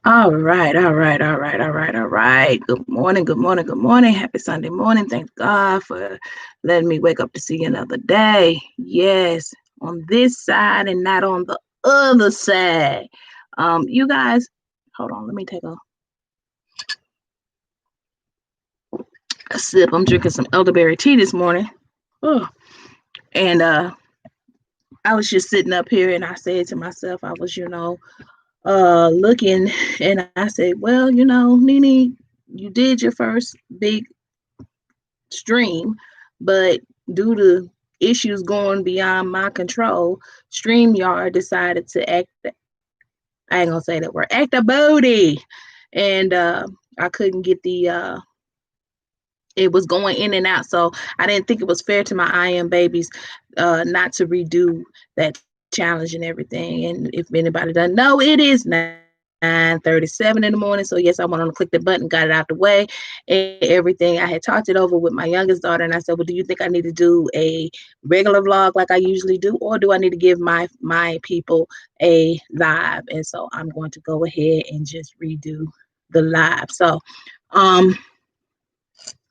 All right, all right, all right, all right, all right. Good morning, good morning, good morning. Happy Sunday morning. Thank God for letting me wake up to see another day. Yes, on this side and not on the other side. You guys, hold on, let me take a sip. I'm drinking some elderberry tea this morning. Oh, and I was just sitting up here and I said to myself, I was, looking and I said, well, Nene, you did your first big stream, but due to issues going beyond my control, StreamYard decided to I ain't gonna say that word, act a booty. And I couldn't get it was going in and out. So I didn't think it was fair to my IAM babies not to redo that challenge and everything. And if anybody doesn't know, it is 9:37 in the morning. So yes, I went on to click the button, got it out the way, and everything. I had talked it over with my youngest daughter, and I said, "Well, do you think I need to do a regular vlog like I usually do, or do I need to give my people a live?" And so I'm going to go ahead and just redo the live. So, um,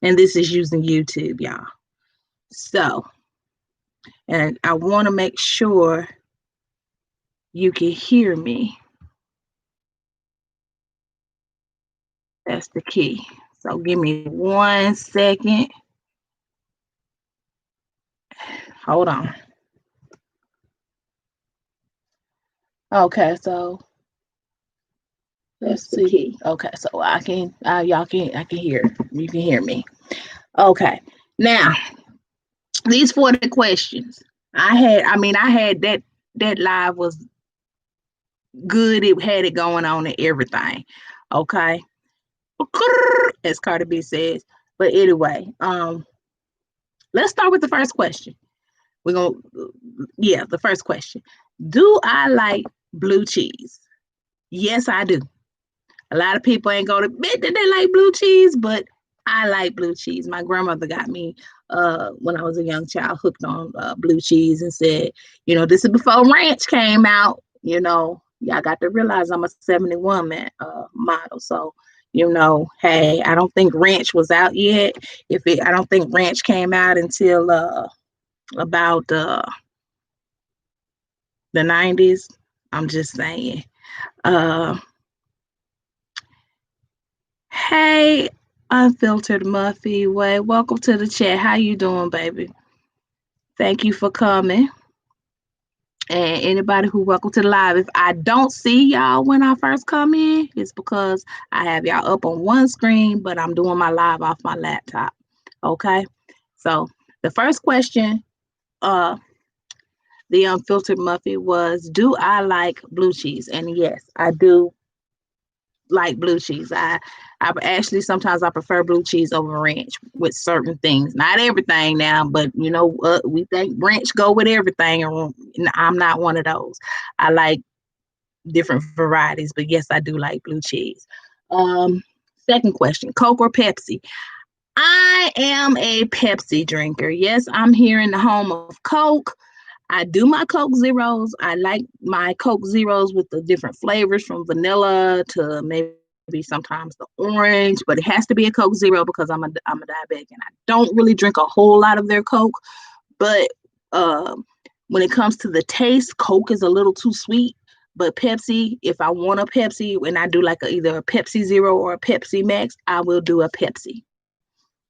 and this is using YouTube, y'all. So, and I want to make sure you can hear me. That's the key. So give me 1 second. Hold on. Okay, so let's see. Okay, so I can hear. You can hear me. Okay. Now, these 40 questions. I had that live was good. It had it going on and everything. Okay. As Cardi B says. But anyway, let's start with the first question. We're gonna the first question. Do I like blue cheese? Yes, I do. A lot of people ain't gonna admit that they like blue cheese, but I like blue cheese. My grandmother got me when I was a young child hooked on blue cheese and said, this is before ranch came out. Y'all got to realize I'm a 71 model. So, hey, I don't think ranch was out yet. I don't think ranch came out until about the 90s. I'm just saying. Hey, unfiltered Muffy Way. Welcome to the chat. How you doing, baby? Thank you for coming. And anybody who welcome to the live. If I don't see y'all when I first come in, it's because I have y'all up on one screen, but I'm doing my live off my laptop. Okay. So the first question, the unfiltered Muffy was, do I like blue cheese? And yes, I do like blue cheese. I actually sometimes I prefer blue cheese over ranch with certain things. Not everything now, but we think ranch go with everything, and I'm not one of those. I like different varieties, but yes, I do like blue cheese. Second question: Coke or Pepsi? I am a Pepsi drinker. Yes, I'm here in the home of Coke. I do my Coke Zeros. I like my Coke Zeros with the different flavors from vanilla to maybe sometimes the orange, but it has to be a Coke Zero because I'm a diabetic and I don't really drink a whole lot of their Coke. But when it comes to the taste, Coke is a little too sweet. But Pepsi, if I want a Pepsi and I do like either a Pepsi Zero or a Pepsi Max, I will do a Pepsi.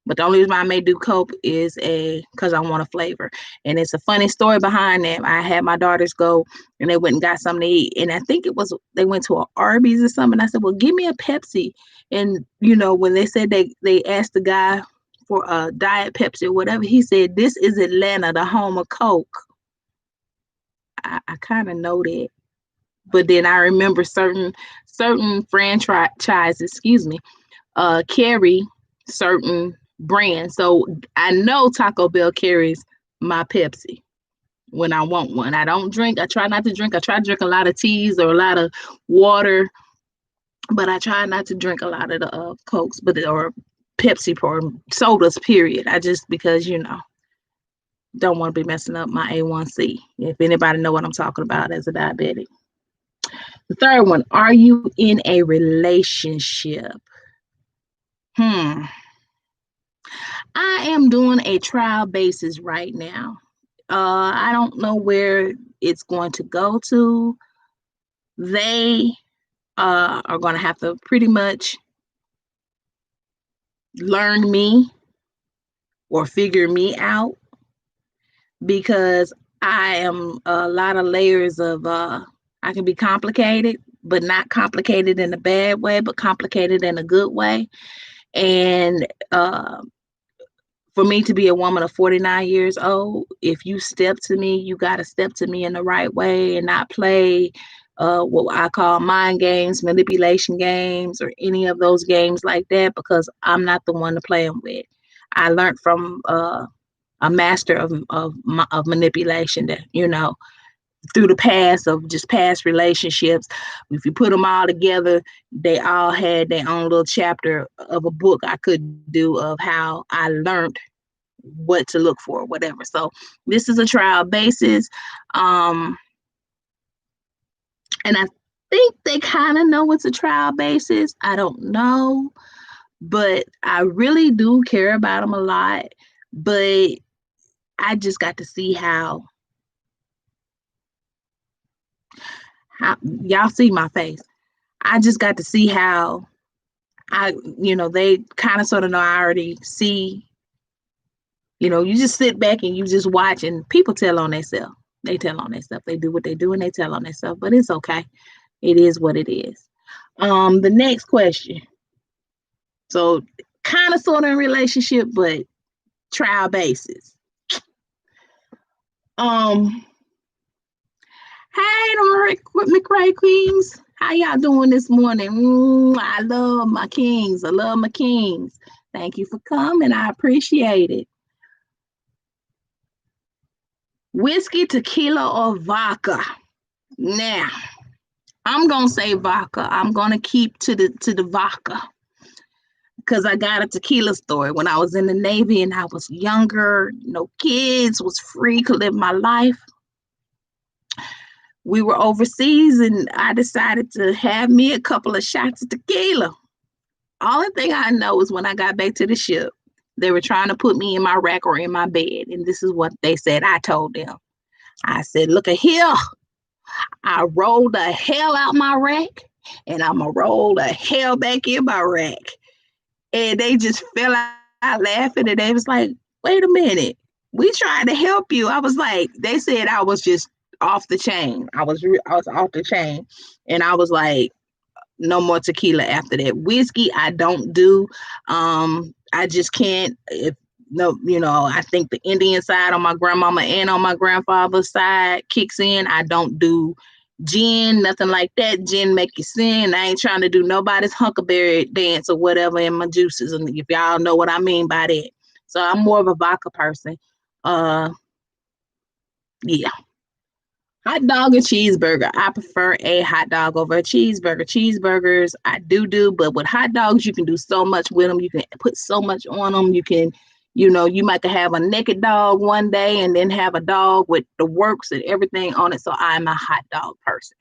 But the only reason why I may do Coke is because I want a flavor. And it's a funny story behind that. I had my daughters go and they went and got something to eat. And I think they went to an Arby's or something. I said, well, give me a Pepsi. And, when they said they asked the guy for a Diet Pepsi or whatever, he said, this is Atlanta, the home of Coke. I kind of know that. But then I remember certain franchises, carry certain brand. So I know Taco Bell carries my Pepsi when I want one. I don't drink. I try not to drink. I try to drink a lot of teas or a lot of water, but I try not to drink a lot of the Cokes, or Pepsi or sodas, period. I just, because, don't want to be messing up my A1C. If anybody know what I'm talking about as a diabetic. The third one, are you in a relationship? Hmm. I am doing a trial basis right now. I don't know where it's going to go to. They are going to have to pretty much learn me or figure me out because I am a lot of layers of I can be complicated, but not complicated in a bad way, but complicated in a good way. And for me to be a woman of 49 years old, if you step to me, you got to step to me in the right way and not play what I call mind games, manipulation games, or any of those games like that, because I'm not the one to play them with. I learned from a master of manipulation that, through the past of just past relationships. If you put them all together, they all had their own little chapter of a book I could do of how I learned what to look for, whatever. So this is a trial basis. And I think they kind of know it's a trial basis. I don't know, but I really do care about them a lot. But I just got to see how y'all see my face. I just got to see how they kind of sort of know I already see. You just sit back and you just watch, and people tell on themselves. They tell on themselves. They do what they do, and they tell on themselves. But it's okay. It is what it is. The next question. So, kind of sort of in relationship, but trial basis. Um, Hey, the McRae Queens. How y'all doing this morning? I love my kings. I love my kings. Thank you for coming. I appreciate it. Whiskey, tequila, or vodka? Now, I'm gonna say vodka. I'm gonna keep to the vodka because I got a tequila story when I was in the Navy and I was younger, no kids, was free, could live my life. We were overseas and I decided to have me a couple of shots of tequila. Only thing I know is when I got back to the ship, they were trying to put me in my rack or in my bed. And this is what they said. I told them. I said, look at here. I rolled the hell out my rack and I'm going to roll the hell back in my rack. And they just fell out laughing and they was like, wait a minute. We tried to help you. I was like, they said I was just off the chain. I was off the chain. And I was like, no more tequila after that. Whiskey, I don't do. I just can't. I think the Indian side on my grandmama and on my grandfather's side kicks in. I don't do gin, nothing like that. Gin make you sin. I ain't trying to do nobody's huckleberry dance or whatever in my juices. And if y'all know what I mean by that. So I'm more of a vodka person. Yeah. Hot dog or cheeseburger? I prefer a hot dog over a cheeseburger. Cheeseburgers, I do, but with hot dogs, you can do so much with them. You can put so much on them. You can, you might have a naked dog one day and then have a dog with the works and everything on it. So I'm a hot dog person.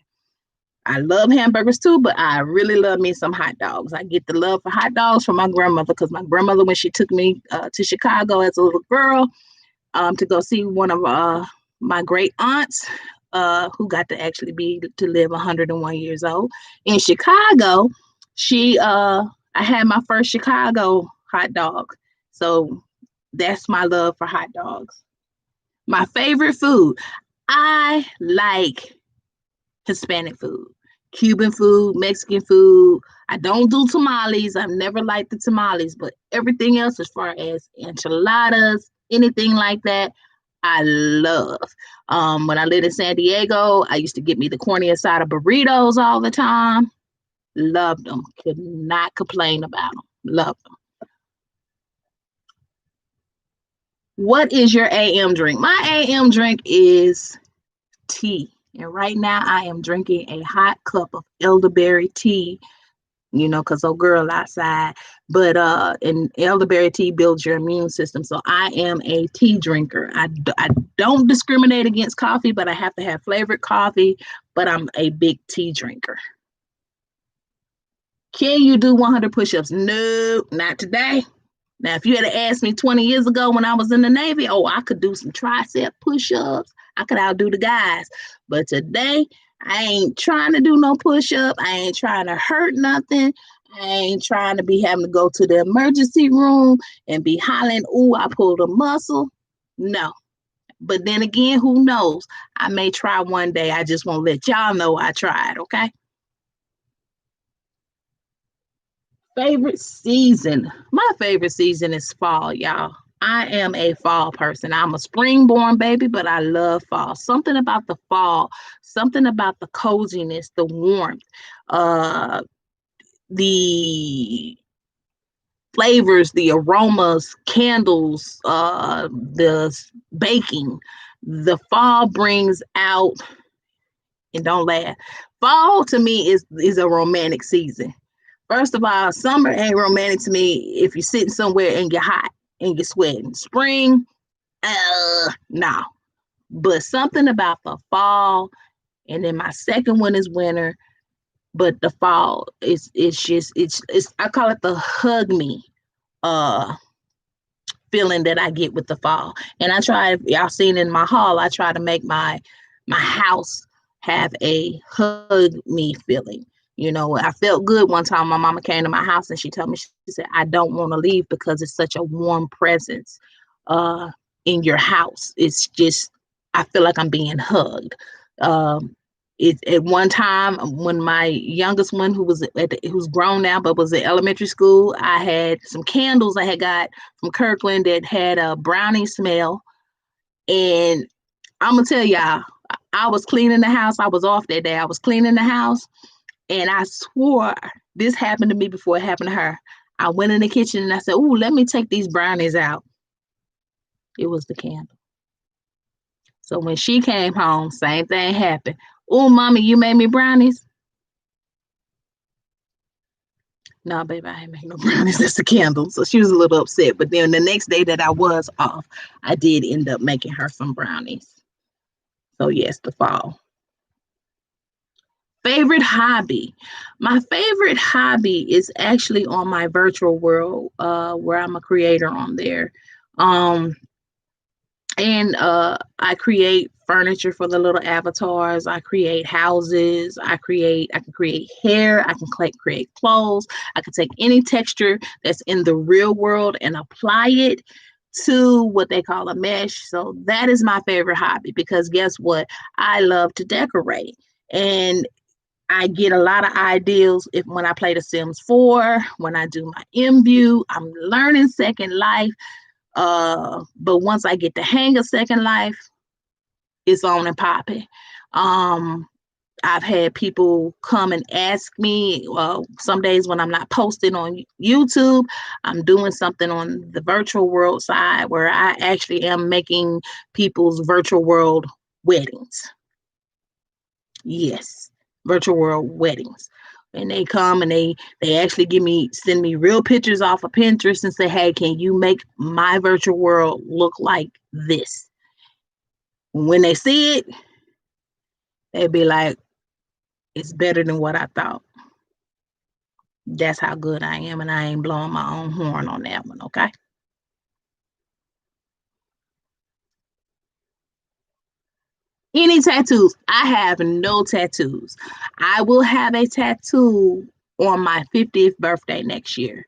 I love hamburgers too, but I really love me some hot dogs. I get the love for hot dogs from my grandmother because my grandmother, when she took me to Chicago as a little girl to go see one of my great aunts, who got to actually to live 101 years old in Chicago. I had my first Chicago hot dog. So that's my love for hot dogs. My favorite food. I like Hispanic food, Cuban food, Mexican food. I don't do tamales. I've never liked the tamales, but everything else, as far as enchiladas, anything like that, I love. When I lived in San Diego, I used to get me the corny asada burritos all the time. Loved them. Could not complain about them. Loved them. What is your AM drink? My AM drink is tea. And right now I am drinking a hot cup of elderberry tea, because old girl outside. But and elderberry tea builds your immune system. So I am a tea drinker. I don't discriminate against coffee, but I have to have flavored coffee. But I'm a big tea drinker. Can you do 100 push-ups? No, not today. Now, if you had asked me 20 years ago when I was in the Navy, oh, I could do some tricep push-ups. I could outdo the guys. But today, I ain't trying to do no push-up. I ain't trying to hurt nothing. I ain't trying to be having to go to the emergency room and be hollering, ooh, I pulled a muscle. No. But then again, who knows? I may try one day. I just won't let y'all know I tried, okay? Favorite season. My favorite season is fall, y'all. I am a fall person. I'm a spring born baby, but I love fall. Something about the fall, something about the coziness, the warmth, uh, the flavors, the aromas, candles, the baking. The fall brings out, and don't laugh. Fall to me is a romantic season. First of all, summer ain't romantic to me if you're sitting somewhere and you're hot and you're sweating. Spring, no. But something about the fall, and then my second one is winter. But the fall is it's I call it the hug me uh feeling that I get with the fall. And I try, y'all seen in my haul, I try to make my house have a hug me feeling. You know, I felt good one time. My mama came to my house and she told me, she said, I don't want to leave because it's such a warm presence uh, in your house. It's just, I feel like I'm being hugged. Um, at one time when my youngest one, who's grown now but was in elementary school, I had some candles I had got from Kirkland that had a brownie smell. And I'm gonna tell y'all, I was cleaning the house. I was off that day. I was cleaning the house, and I swore this happened to me before it happened to her. I went in the kitchen and I said, "Ooh, let me take these brownies out." It was the candle. So when she came home, same thing happened. "Oh, mommy, you made me brownies." No, baby, I ain't making no brownies. That's the candle. So she was a little upset. But then the next day that I was off, I did end up making her some brownies. So yes, the fall. Favorite hobby. My favorite hobby is actually on my virtual world, where I'm a creator on there. Um, and I create furniture for the little avatars. I create houses. I can create hair. I can create clothes. I can take any texture that's in the real world and apply it to what they call a mesh. So that is my favorite hobby because guess what? I love to decorate. And I get a lot of ideas if when I play The Sims 4, when I do my MView, I'm learning Second Life. But once I get the hang of Second Life, it's on and popping. Um, I've had people come and ask me, some days when I'm not posting on YouTube, I'm doing something on the virtual world side where I actually am making people's virtual world weddings. Yes, virtual world weddings. And they come and they actually send me real pictures off of Pinterest and say, "Hey, can you make my virtual world look like this?" When they see it, they'd be like, "It's better than what I thought." That's how good I am, and I ain't blowing my own horn on that one, okay? Any tattoos? I have no tattoos. I will have a tattoo on my 50th birthday next year.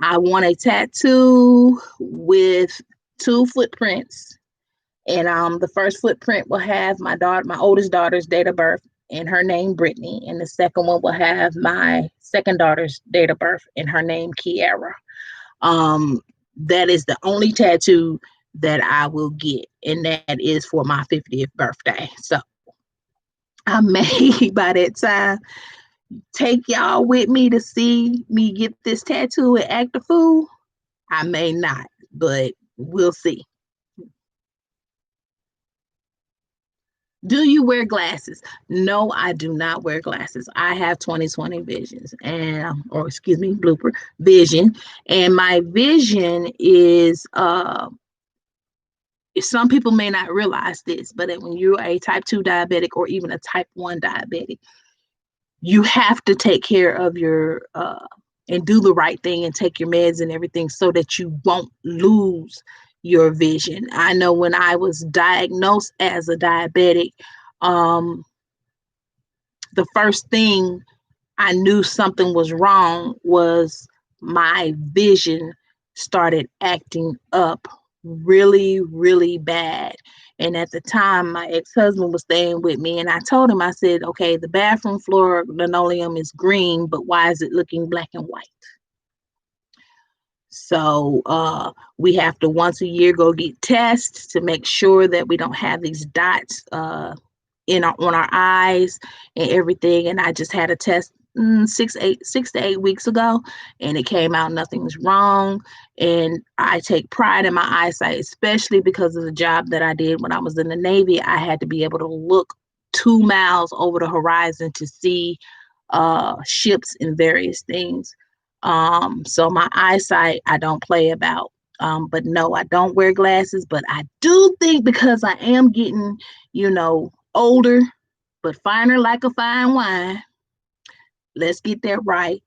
I want a tattoo with two footprints. And the first footprint will have my oldest daughter's date of birth and her name Brittany. And the second one will have my second daughter's date of birth and her name Kiara. That is the only tattoo that I will get, and that is for my 50th birthday. So I may by that time take y'all with me to see me get this tattoo and act a fool. I may not, but we'll see. Do you wear glasses? No, I do not wear glasses. I have 20/20 visions and or excuse me, blooper vision. And my vision is some people may not realize this, but when you're a type 2 diabetic or even a type 1 diabetic, you have to take care of your and do the right thing and take your meds and everything so that you won't lose your vision. I know when I was diagnosed as a diabetic, um, the first thing I knew something was wrong was my vision started acting up really, really bad. And at the time, my ex-husband was staying with me, and I told him, I said, okay, the bathroom floor linoleum is green, but why is it looking black and white? So we have to once a year go get tests to make sure that we don't have these dots on our eyes and everything. And I just had a test 6 to 8 weeks ago, and it came out nothing's wrong. And I take pride in my eyesight, especially because of the job that I did when I was in the Navy. I had to be able to look 2 miles over the horizon to see ships and various things. So my eyesight, I don't play about. But no, I don't wear glasses. But I do think because I am getting, older, but finer like a fine wine. Let's get that right.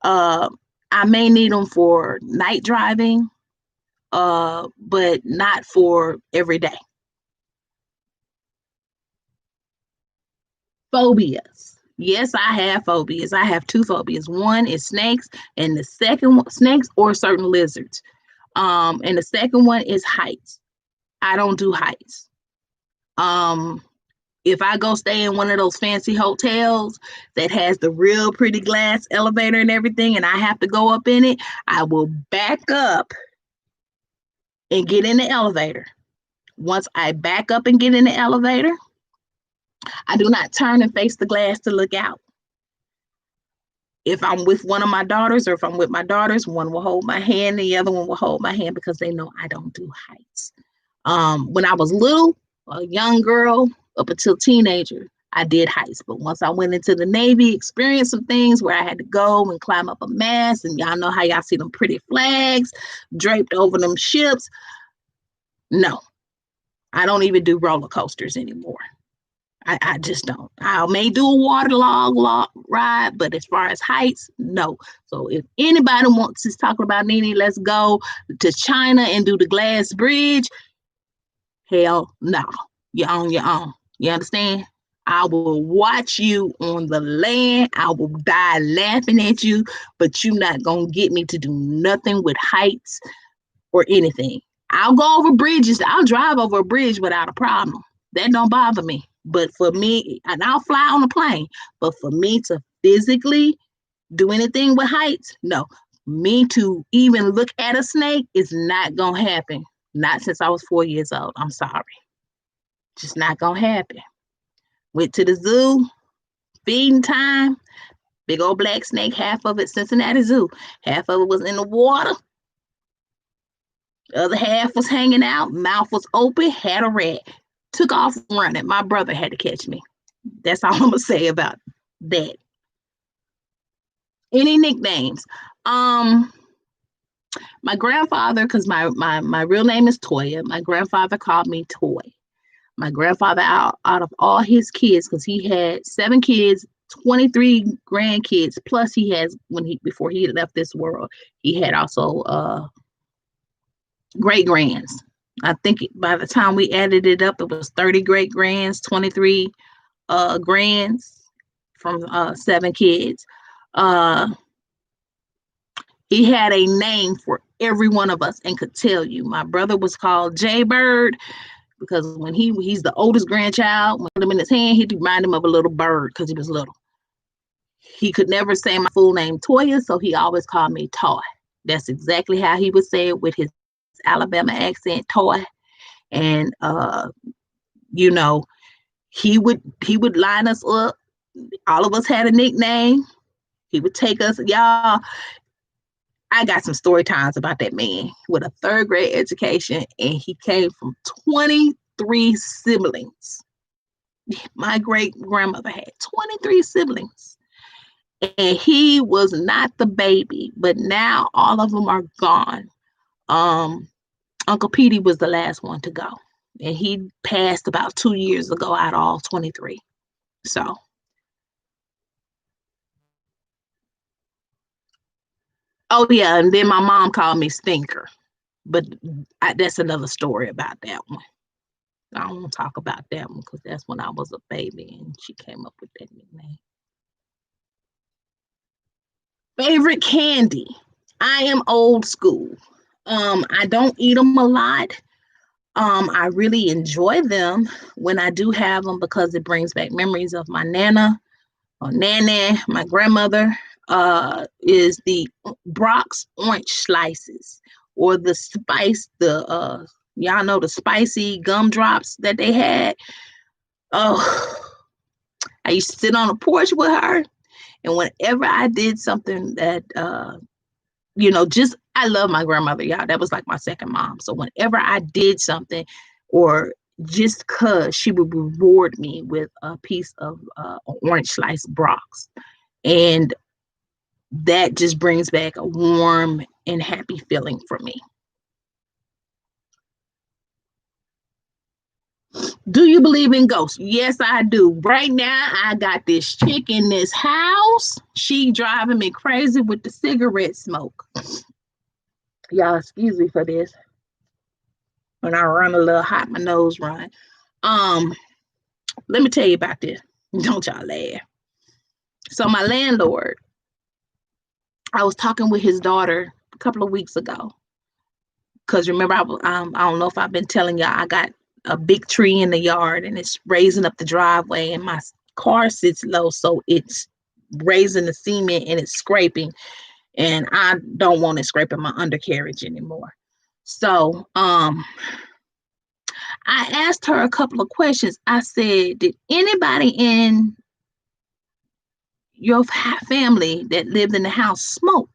Uh, I may need them for night driving, but not for every day. Phobias. Yes, I have phobias. I have two phobias. One is snakes, and the second one, snakes or certain lizards. And the second one is heights. I don't do heights. Um, if I go stay in one of those fancy hotels that has the real pretty glass elevator and everything, and I have to go up in it, I will back up and get in the elevator. Once I back up and get in the elevator, I do not turn and face the glass to look out. If I'm with one of my daughters, or if I'm with my daughters, one will hold my hand, the other one will hold my hand because they know I don't do heights. When I was little, a young girl, up until teenager, I did heights. But once I went into the Navy, experienced some things where I had to go and climb up a mast, and y'all know how y'all see them pretty flags draped over them ships. No, I don't even do roller coasters anymore. I just don't. I may do a water ride, but as far as heights, no. So if anybody wants to talk about Nene, let's go to China and do the glass bridge. Hell no. You're on your own. You understand? I will watch you on the land. I will die laughing at you, but you're not going to get me to do nothing with heights or anything. I'll go over bridges. I'll drive over a bridge without a problem. That don't bother me. But for me, and I'll fly on a plane, but for me to physically do anything with heights, no. Me to even look at a snake is not going to happen. Not since I was 4 years old. I'm sorry. Just not going to happen. Went to the zoo, feeding time, big old black snake, half of it Cincinnati Zoo. Half of it was in the water. The other half was hanging out, mouth was open, had a rat. Took off running. My brother had to catch me. That's all I'm going to say about that. Any nicknames? My grandfather, because my real name is Toya, my grandfather called me Toy. My grandfather, out of all his kids, because he had 7 kids, 23 grandkids, plus he has, before he left this world, he had also great grands. I think by the time we added it up, it was 30 great grands, 23 grands from 7 kids. He had a name for every one of us and could tell you. My brother was called Jaybird because when he's the oldest grandchild, when he put him in his hand, he'd remind him of a little bird because he was little. He could never say my full name, Toya, so he always called me Toy. That's exactly how he would say it with his Alabama accent, Toy. And he would line us up. All of us had a nickname. He would take us, y'all. I got some story times about that man with a 3rd grade education, and he came from 23 siblings. My great grandmother had 23 siblings, and he was not the baby, but now all of them are gone. Um, Uncle Petey was the last one to go, and he passed about 2 years ago out of all 23. So, oh yeah, and then my mom called me Stinker, but that's another story about that one. I don't want to talk about that one because that's when I was a baby and she came up with that nickname. Favorite candy. I am old school. I don't eat them a lot. I really enjoy them when I do have them because it brings back memories of my nana or nanny, my grandmother. Is the Brock's orange slices or the spice, the y'all know the spicy gumdrops that they had. Oh, I used to sit on the porch with her, and whenever I did something that just I love my grandmother, y'all. That was like my second mom. So whenever I did something, or just cause she would reward me with a piece of orange slice Brock's, and that just brings back a warm and happy feeling for me. Do you believe in ghosts? Yes, I do. Right now, I got this chick in this house. She driving me crazy with the cigarette smoke. Y'all, excuse me for this. When I run a little hot, my nose run. Um, Let me tell you about this. Don't y'all laugh. So my landlord, I was talking with his daughter a couple of weeks ago. Because remember, I don't know if I've been telling y'all, I got a big tree in the yard and it's raising up the driveway, and my car sits low, so it's raising the cement and it's scraping, and I don't want it scraping my undercarriage anymore. So I asked her a couple of questions. I said, did anybody in your family that lived in the house smoke?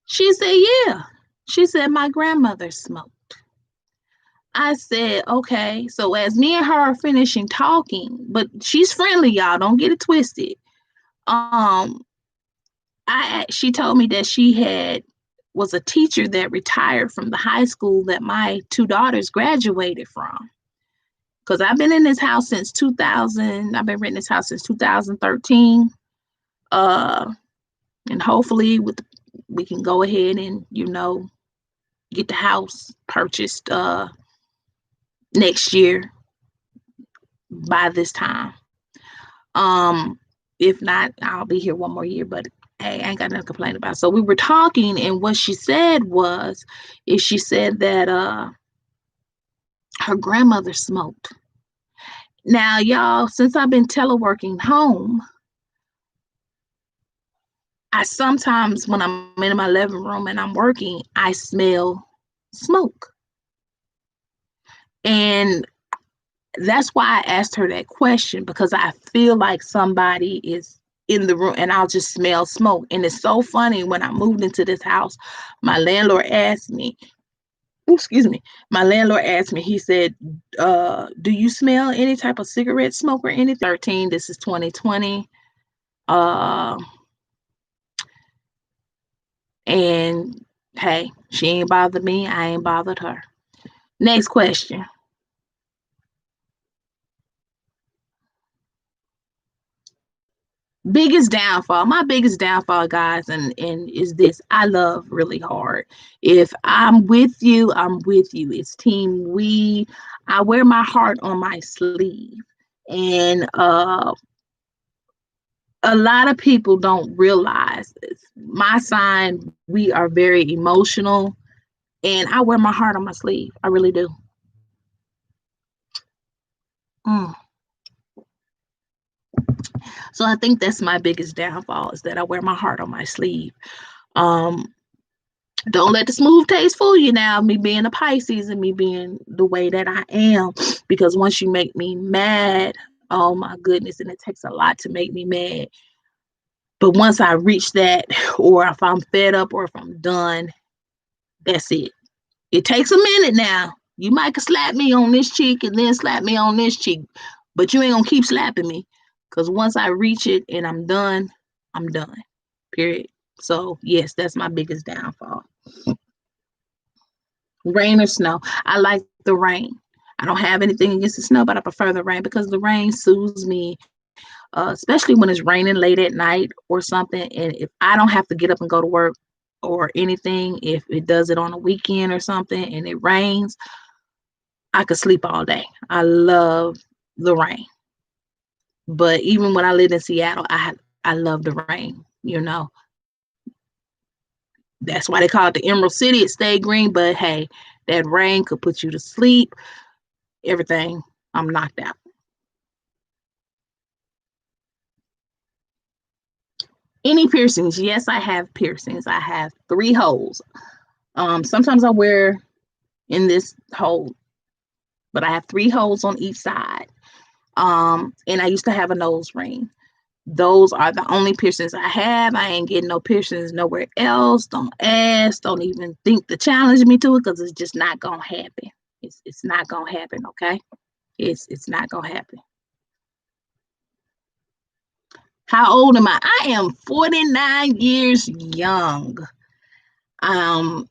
She said, yeah. She said, my grandmother smoked. I said, okay. So as me and her are finishing talking, but she's friendly, y'all. Don't get it twisted. Um, she told me that she was a teacher that retired from the high school that my two daughters graduated from. Because I've been in this house since 2000. I've been renting this house since 2013. And hopefully we can go ahead and, get the house purchased next year by this time. If not, I'll be here one more year, but hey, I ain't got nothing to complain about. So we were talking, and what she said she said that her grandmother smoked. Now, y'all, since I've been teleworking home, I sometimes, when I'm in my living room and I'm working, I smell smoke. And that's why I asked her that question, because I feel like somebody is in the room and I'll just smell smoke. And it's so funny, when I moved into this house, my landlord asked me, excuse me, he said, do you smell any type of cigarette smoke or anything? 13, this is 2020. And hey, she ain't bothered me. I ain't bothered her. Next question. Biggest downfall, my biggest downfall, guys, and is this: I love really hard. If I'm with you, I'm with you. It's team we. I wear my heart on my sleeve, and a lot of people don't realize this. My sign, we are very emotional, and I wear my heart on my sleeve. I really do. Mm. So I think that's my biggest downfall, is that I wear my heart on my sleeve. Um, don't let the smooth taste fool you now, me being a Pisces and me being the way that I am, because once you make me mad, oh my goodness, and it takes a lot to make me mad. But once I reach that, or if I'm fed up, or if I'm done, that's it. It takes a minute now. You might slap me on this cheek and then slap me on this cheek. But you ain't gonna keep slapping me, because once I reach it and I'm done, I'm done. Period. So yes, that's my biggest downfall. Rain or snow. I like the rain. I don't have anything against the snow, but I prefer the rain because the rain soothes me, especially when it's raining late at night or something. And if I don't have to get up and go to work or anything, if it does it on a weekend or something and it rains, I could sleep all day. I love the rain. But even when I lived in Seattle, I love the rain. That's why they call it the Emerald City. It stayed green, but hey, that rain could put you to sleep. Everything. I'm knocked out. Any piercings? Yes, I have piercings. I have 3 holes. Sometimes I wear in this hole, but I have 3 holes on each side. And I used to have a nose ring. Those are the only piercings I have. I ain't getting no piercings nowhere else. Don't ask. Don't even think to challenge me to it, because it's just not gonna happen. It's not gonna happen. Okay, it's not gonna happen. How old am I? I am 49 years young. Um,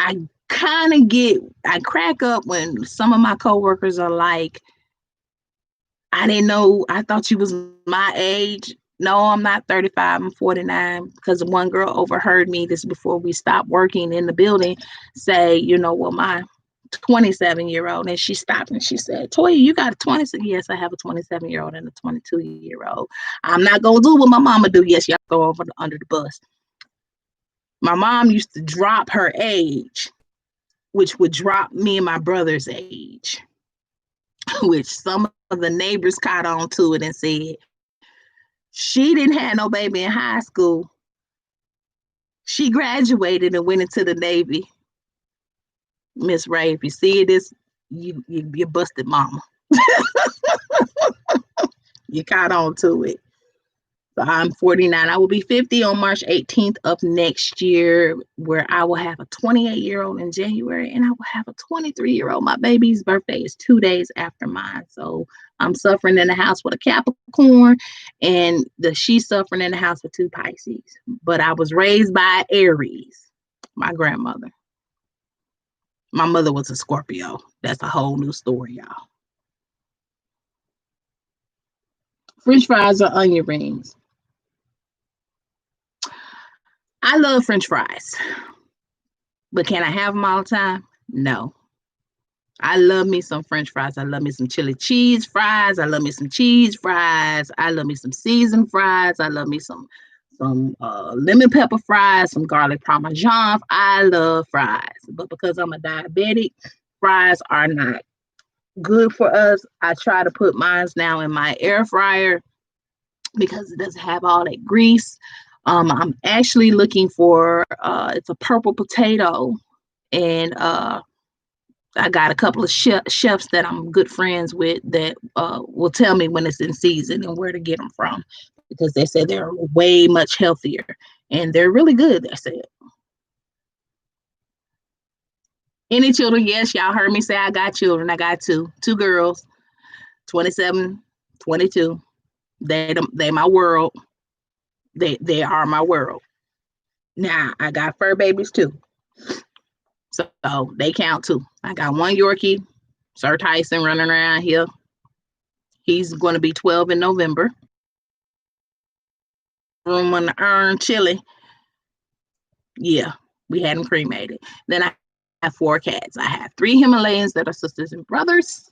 I I crack up when some of my coworkers are like, I didn't know, I thought you was my age. No, I'm not 35, I'm 49, because one girl overheard me, this before we stopped working in the building, say, well, my 27-year-old, and she stopped and she said, Toya, you got a 20? Yes, I have a 27-year-old and a 22-year-old. I'm not gonna do what my mama do. Yes, y'all throw over under the bus. My mom used to drop her age, which would drop me and my brother's age, which some of the neighbors caught on to it and said, she didn't have no baby in high school. She graduated and went into the Navy. Miss Ray, if you see this, you busted mama. You caught on to it. So I'm 49. I will be 50 on March 18th of next year, where I will have a 28-year-old in January, and I will have a 23-year-old. My baby's birthday is 2 days after mine. So I'm suffering in the house with a Capricorn, and she's suffering in the house with 2 Pisces. But I was raised by Aries, my grandmother. My mother was a Scorpio. That's a whole new story, y'all. French fries or onion rings? I love French fries, but can I have them all the time? No. I love me some French fries. I love me some chili cheese fries. I love me some cheese fries. I love me some seasoned fries. I love me some lemon pepper fries, some garlic parmesan. I love fries, but because I'm a diabetic, fries are not good for us. I try to put mine now in my air fryer because it doesn't have all that grease. I'm actually looking for it's a purple potato, and I got a couple of chefs that I'm good friends with that will tell me when it's in season and where to get them from, because they said they're way much healthier and they're really good. They said. Any children? Yes, y'all heard me say I got children. I got two girls, 27, 22. They my world. They are my world. Now I got fur babies too, so they count too. I got one Yorkie, Sir Tyson, running around here. He's going to be 12 in November. Room on the urn, chili. Yeah, we had him cremated. Then I have 4 cats. I have 3 Himalayans that are sisters and brothers.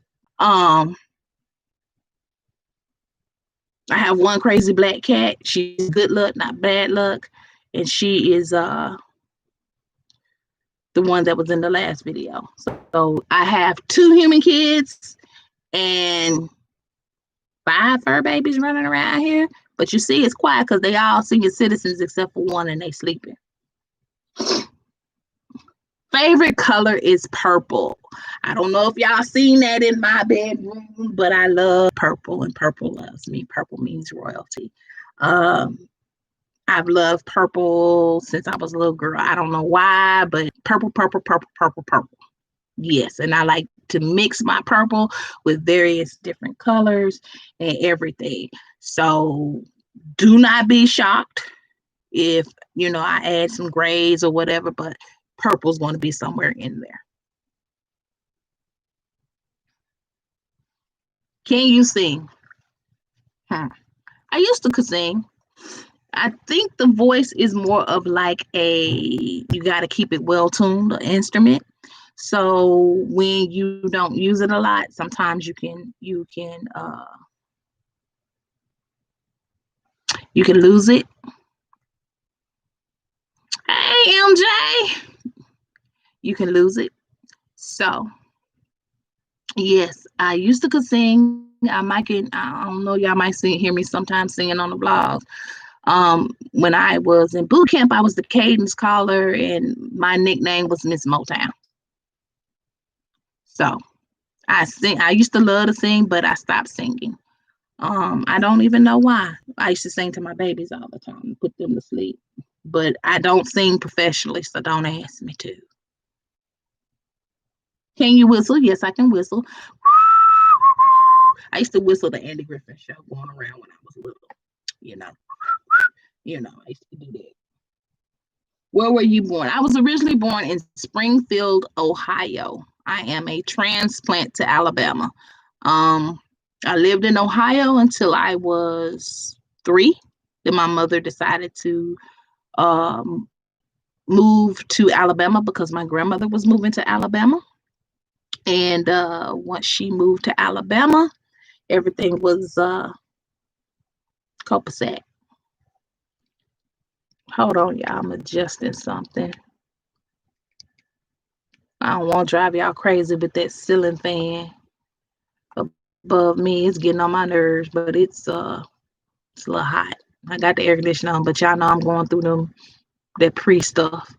I have one crazy black cat. She's good luck, not bad luck, and she is the one that was in the last video. So I have 2 human kids and 5 fur babies running around here. But you see, it's quiet because they all senior citizens except for one, and they sleeping. Favorite color is purple. I don't know if y'all seen that in my bedroom, but I love purple, and purple loves me. Purple means royalty. I've loved purple since I was a little girl. I don't know why, but purple, purple, purple, purple, purple. Yes, and I like to mix my purple with various different colors and everything. So do not be shocked if I add some grays or whatever, but purple's going to be somewhere in there. Can you sing? Hmm. I used to could sing. I think the voice is more of like you got to keep it well tuned, an instrument. So when you don't use it a lot, sometimes you can lose it. Hey MJ, you can lose it. So yes, I used to could sing. I don't know, y'all might hear me sometimes singing on the vlogs. When I was in boot camp, I was the cadence caller, and my nickname was Miss Motown. So I sing. I used to love to sing, but I stopped singing. I don't even know why. I used to sing to my babies all the time and put them to sleep. But I don't sing professionally, so don't ask me to. Can you whistle? Yes, I can whistle. I used to whistle the Andy Griffin show going around when I was little. You know, I used to do that. Where were you born? I was originally born in Springfield, Ohio. I am a transplant to Alabama. Um, I lived in Ohio until I was 3. Then my mother decided to um, move to Alabama because my grandmother was moving to Alabama. And once she moved to Alabama, everything was copacetic. Hold on, y'all. I'm adjusting something. I don't want to drive y'all crazy with that ceiling fan above me. It's getting on my nerves, but it's a little hot. I got the air conditioner on, but y'all know I'm going through that pre stuff.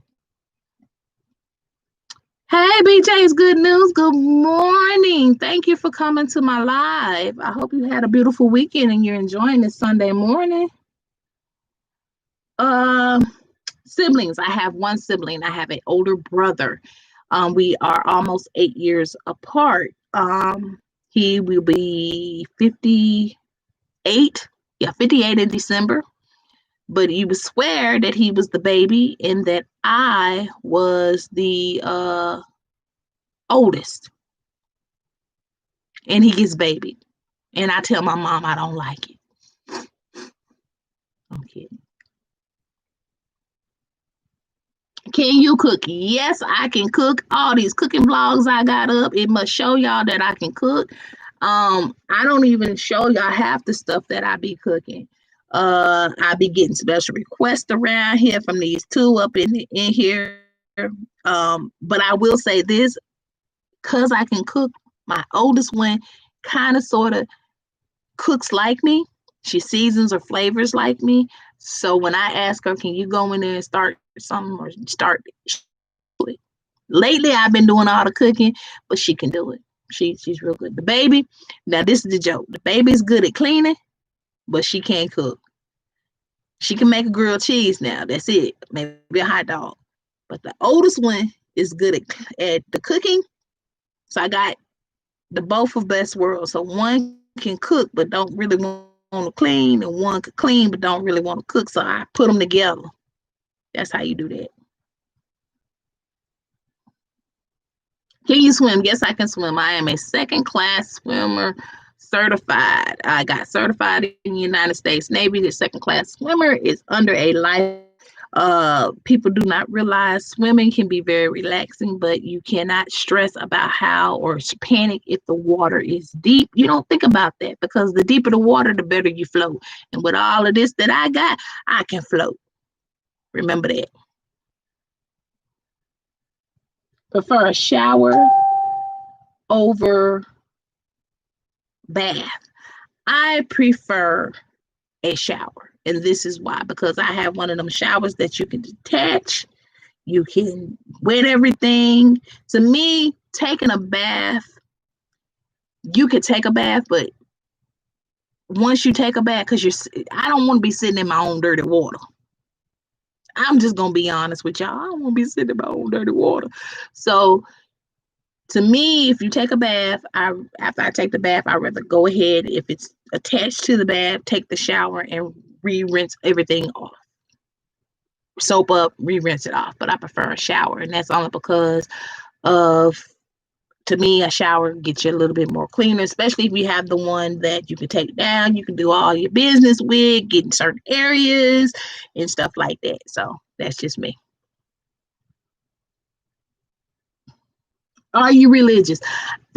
Hey, BJ's Good News. Good morning. Thank you for coming to my live. I hope you had a beautiful weekend and you're enjoying this Sunday morning. Um, Siblings. I have one sibling. I have an older brother. We are almost 8 years apart. He will be 58. Yeah, 58 in December. But you would swear that he was the baby and that I was the oldest, and he gets babied. And I tell my mom I don't like it. I'm kidding. Can you cook? Yes, I can cook. All these cooking vlogs I got up, it must show y'all that I can cook. I don't even show y'all half the stuff that I be cooking. I be getting special requests around here from these two up in here. But I will say this, because I can cook, my oldest one kind of sort of cooks like me. She seasons or flavors like me. So when I ask her, can you go in there and start something or start it? Lately, I've been doing all the cooking, but she can do it. She's real good. The baby, now this is the joke. The baby's good at cleaning, but she can't cook. She can make a grilled cheese now. That's it. Maybe a hot dog. But the oldest one is good at the cooking. So I got the both of best worlds. So one can cook but don't really want to clean, and one can clean but don't really want to cook. So I put them together. That's how you do that. Can you swim? Yes, I can swim. I am a second class swimmer, certified. I got certified in the United States Navy. The second class swimmer is under a life. People do not realize swimming can be very relaxing, but you cannot stress about how or panic if the water is deep. You don't think about that because the deeper the water, the better you float. And with all of this that I got, I can float. Remember that. Prefer a shower over bath. I prefer a shower. And this is why, because I have one of them showers that you can detach. You can wet everything. To me, taking a bath, you could take a bath, but once you take a bath, I don't want to be sitting in my own dirty water. I'm just gonna be honest with y'all. I don't want to be sitting in my own dirty water. So To me, if you take a bath, after I take the bath, I'd rather go ahead, if it's attached to the bath, take the shower and re-rinse everything off. Soap up, re-rinse it off. But I prefer a shower, and that's only because of, to me, a shower gets you a little bit more cleaner, especially if you have the one that you can take down, you can do all your business with, get in certain areas and stuff like that. So that's just me. Are you religious?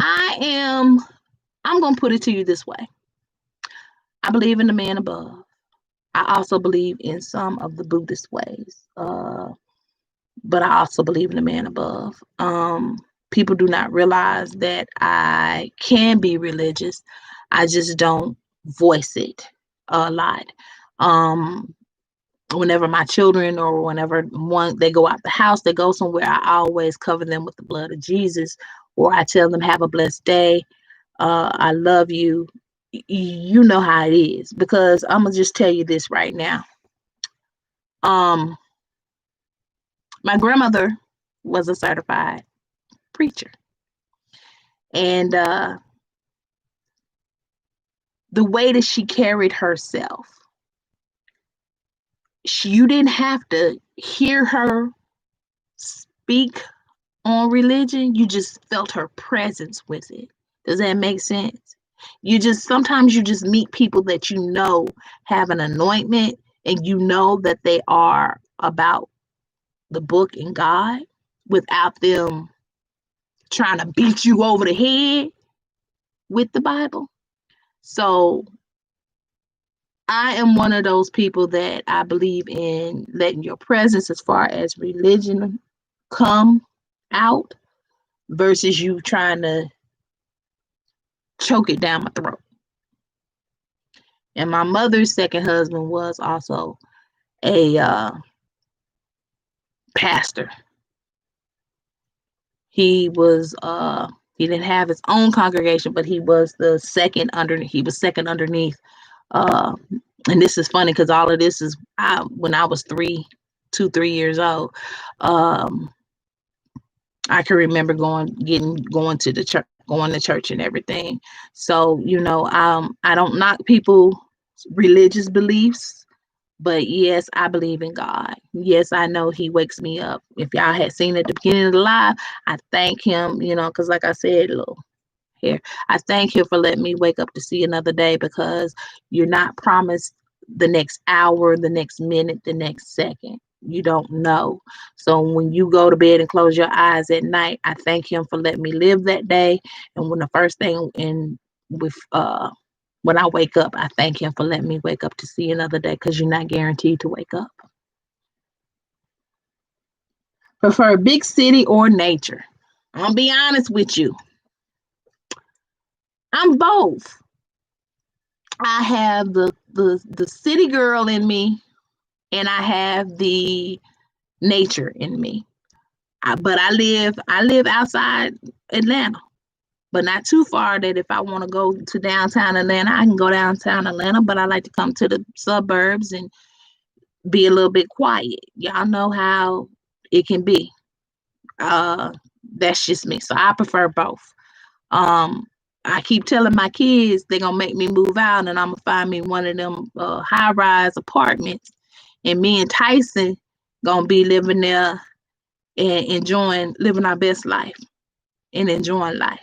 I am. I'm going to put it to you this way. I believe in the man above. I also believe in some of the Buddhist ways, but I also believe in the man above. People do not realize that I can be religious. I just don't voice it a lot. Um, Whenever my children, or whenever one they go out the house, they go somewhere, I always cover them with the blood of Jesus, or I tell them, have a blessed day. I love you. You know how it is, because I'm gonna just tell you this right now. Um, my grandmother was a certified preacher, and the way that she carried herself, you didn't have to hear her speak on religion. You just felt her presence with it. Does that make sense? You just, sometimes you just meet people that you know have an anointment, and you know that they are about the book and God, without them trying to beat you over the head with the Bible. So I am one of those people that I believe in letting your presence, as far as religion, come out, versus you trying to choke it down my throat. And my mother's second husband was also a pastor. He was he didn't have his own congregation, but he was the second underneath. He was second underneath. Uh, and this is funny because all of this is when I was 3 years old. Um, I can remember going to the church, going to church and everything. So I don't knock people's religious beliefs, but yes, I believe in God. Yes, I know He wakes me up. If y'all had seen at the beginning of the live, I thank Him, because like I said, little here, I thank Him for letting me wake up to see another day, because you're not promised the next hour, the next minute, the next second. You don't know. So when you go to bed and close your eyes at night, I thank Him for letting me live that day. And when the first thing with when I wake up, I thank Him for letting me wake up to see another day, because you're not guaranteed to wake up. Prefer big city or nature? I'm gonna be honest with you. I'm both. I have the city girl in me, and I have the nature in me. But I live outside Atlanta, but not too far that if I want to go to downtown Atlanta, I can go downtown Atlanta. But I like to come to the suburbs and be a little bit quiet. Y'all know how it can be. Uh, that's just me. So I prefer both. Um, I keep telling my kids they're gonna make me move out, and I'm gonna find me one of them high-rise apartments, and me and Tyson gonna be living there and enjoying living our best life and enjoying life.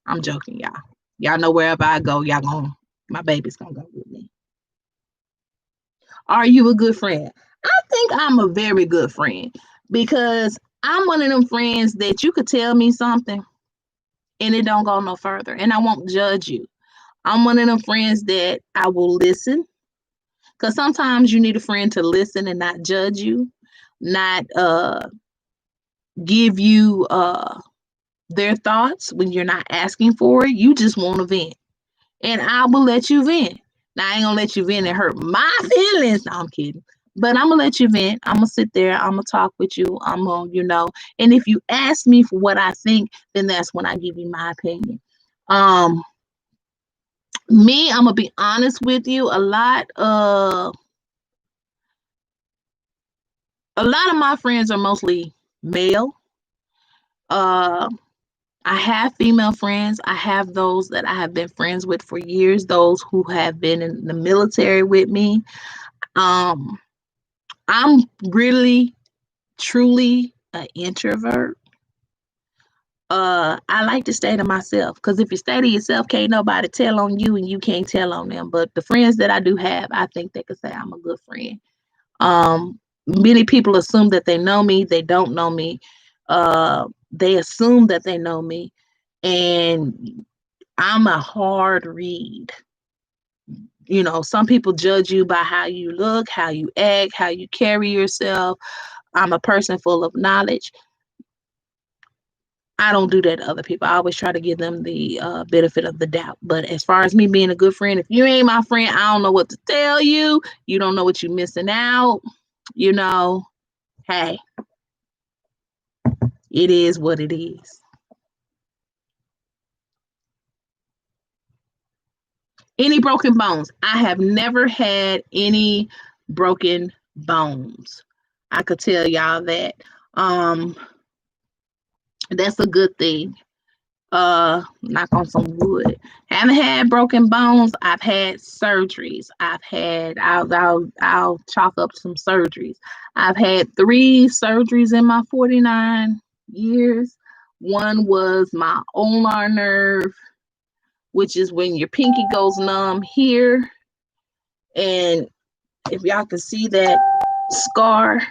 I'm joking, y'all. Y'all know wherever I go, my baby's gonna go with me. Are you a good friend? I think I'm a very good friend, because I'm one of them friends that you could tell me something and it don't go no further, and I won't judge you. I'm one of them friends that I will listen, because sometimes you need a friend to listen and not judge you, not give you their thoughts when you're not asking for it. You just want to vent, and I will let you vent. Now, I ain't gonna let you vent and hurt my feelings. No, I'm kidding. But I'm gonna let you vent. I'm gonna sit there. I'm gonna talk with you. I'm gonna. And if you ask me for what I think, then that's when I give you my opinion. Me, I'm gonna be honest with you. A lot of my friends are mostly male. Uh, I have female friends. I have those that I have been friends with for years, those who have been in the military with me. Um, I'm really, truly an introvert. I like to stay to myself because if you stay to yourself, can't nobody tell on you and you can't tell on them. But the friends that I do have, I think they could say I'm a good friend. Many people assume that they know me, they don't know me. They assume that they know me, and I'm a hard read. You know, some people judge you by how you look, how you act, how you carry yourself. I'm a person full of knowledge. I don't do that to other people. I always try to give them the benefit of the doubt. But as far as me being a good friend, if you ain't my friend, I don't know what to tell you. You don't know what you're missing out. You know, hey, it is what it is. Any broken bones? I have never had any broken bones. I could tell y'all that. Um, that's a good thing. Knock on some wood. Haven't had broken bones. I've had surgeries. I'll chalk up some surgeries. I've had 3 surgeries in my 49 years. One was my ulnar nerve, which is when your pinky goes numb here. And if y'all can see that scar,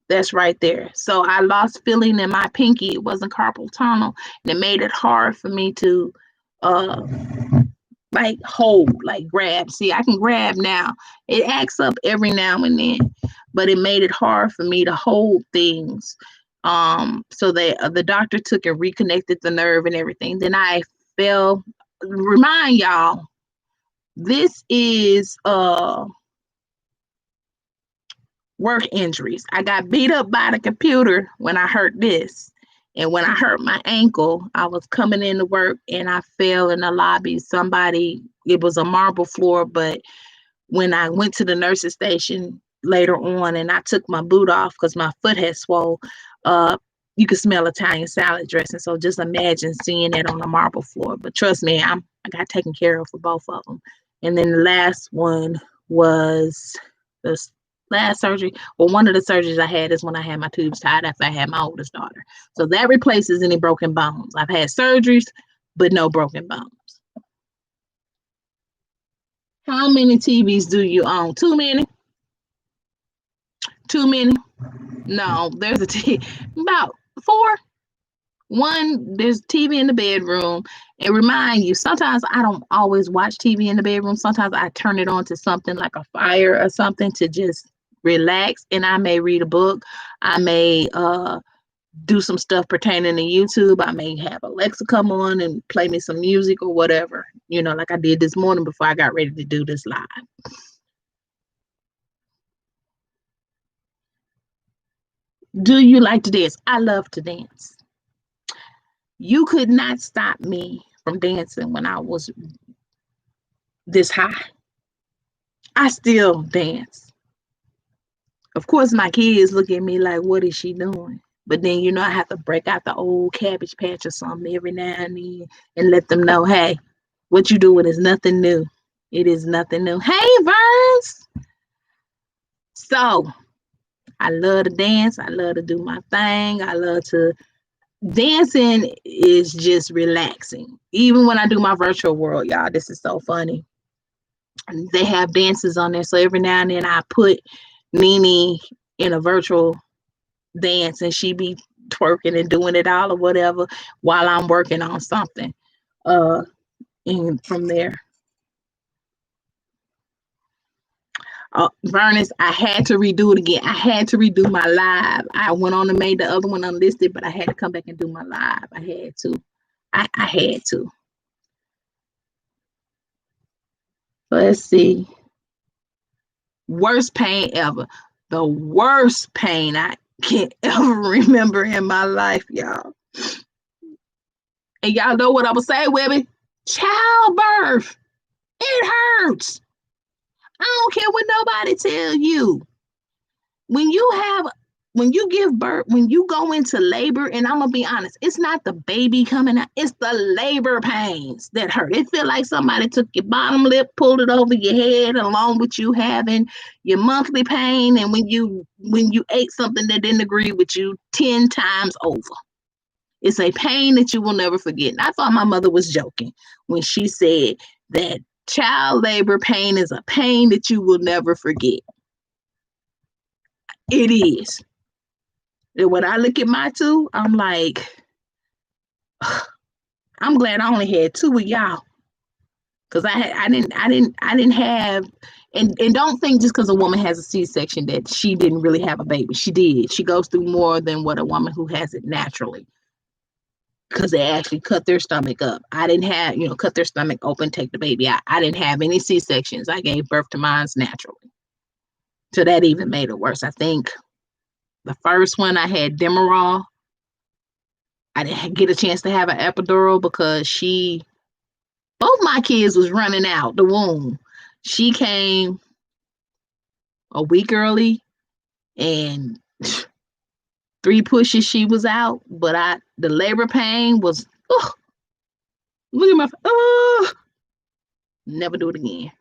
that's right there. So I lost feeling in my pinky. It wasn't carpal tunnel, and it made it hard for me to uh like hold, like grab. See, I can grab now. It acts up every now and then, but it made it hard for me to hold things. So the doctor took and reconnected the nerve and everything. Then I fell. Remind y'all, this is work injuries. I got beat up by the computer when I hurt this. And when I hurt my ankle, I was coming into work and I fell in the lobby. It was a marble floor, but when I went to the nurse's station later on and I took my boot off because my foot had swole, uh, you could smell Italian salad dressing. So just imagine seeing it on the marble floor. But trust me, I got taken care of for both of them. And then the last one was the last surgery. Well, one of the surgeries I had is when I had my tubes tied after I had my oldest daughter. So that replaces any broken bones. I've had surgeries, but no broken bones. How many TVs do you own? Too many? Too many? No, there's about 4. One, there's TV in the bedroom. And remind you, sometimes I don't always watch TV in the bedroom. Sometimes I turn it on to something like a fire or something to just relax. And I may read a book. I may do some stuff pertaining to YouTube. I may have Alexa come on and play me some music or whatever, like I did this morning before I got ready to do this live. Do you like to dance? I love to dance. You could not stop me from dancing when I was this high. I still dance. Of course, my kids look at me like, what is she doing? But then, I have to break out the old Cabbage Patch or something every now and then and let them know, hey, what you doing is nothing new. It is nothing new. Hey, Verns. So I love to dance. I love to do my thing. Dancing is just relaxing. Even when I do my virtual world, y'all, this is so funny. They have dances on there. So every now and then I put Nene in a virtual dance and she be twerking and doing it all or whatever while I'm working on something. And from there. Vernus, I had to redo it again. I had to redo my live. I went on and made the other one unlisted, but I had to come back and do my live. I had to. I had to. Let's see. Worst pain ever. The worst pain I can ever remember in my life, y'all. And y'all know what I would say, Webby? Childbirth. It hurts. I don't care what nobody tell you. When you have when you give birth, when you go into labor, and I'm gonna be honest, it's not the baby coming out, it's the labor pains that hurt. It feel like somebody took your bottom lip, pulled it over your head, along with you having your monthly pain, and when you ate something that didn't agree with you 10 times over. It's a pain that you will never forget. And I thought my mother was joking when she said that child labor pain is a pain that you will never forget. It is. And when I look at my two, I'm like, I'm glad I only had two of y'all. Cause I didn't have, and don't think just because a woman has a C-section that she didn't really have a baby. She did. She goes through more than what a woman who has it naturally. Because they actually cut their stomach up. I didn't have, cut their stomach open, take the baby out. I didn't have any C-sections. I gave birth to mine naturally. So that even made it worse. I think the first one I had Demerol. I didn't get a chance to have an epidural because both my kids was running out the womb. She came a week early and 3 pushes she was out, but the labor pain was, look at my, never do it again.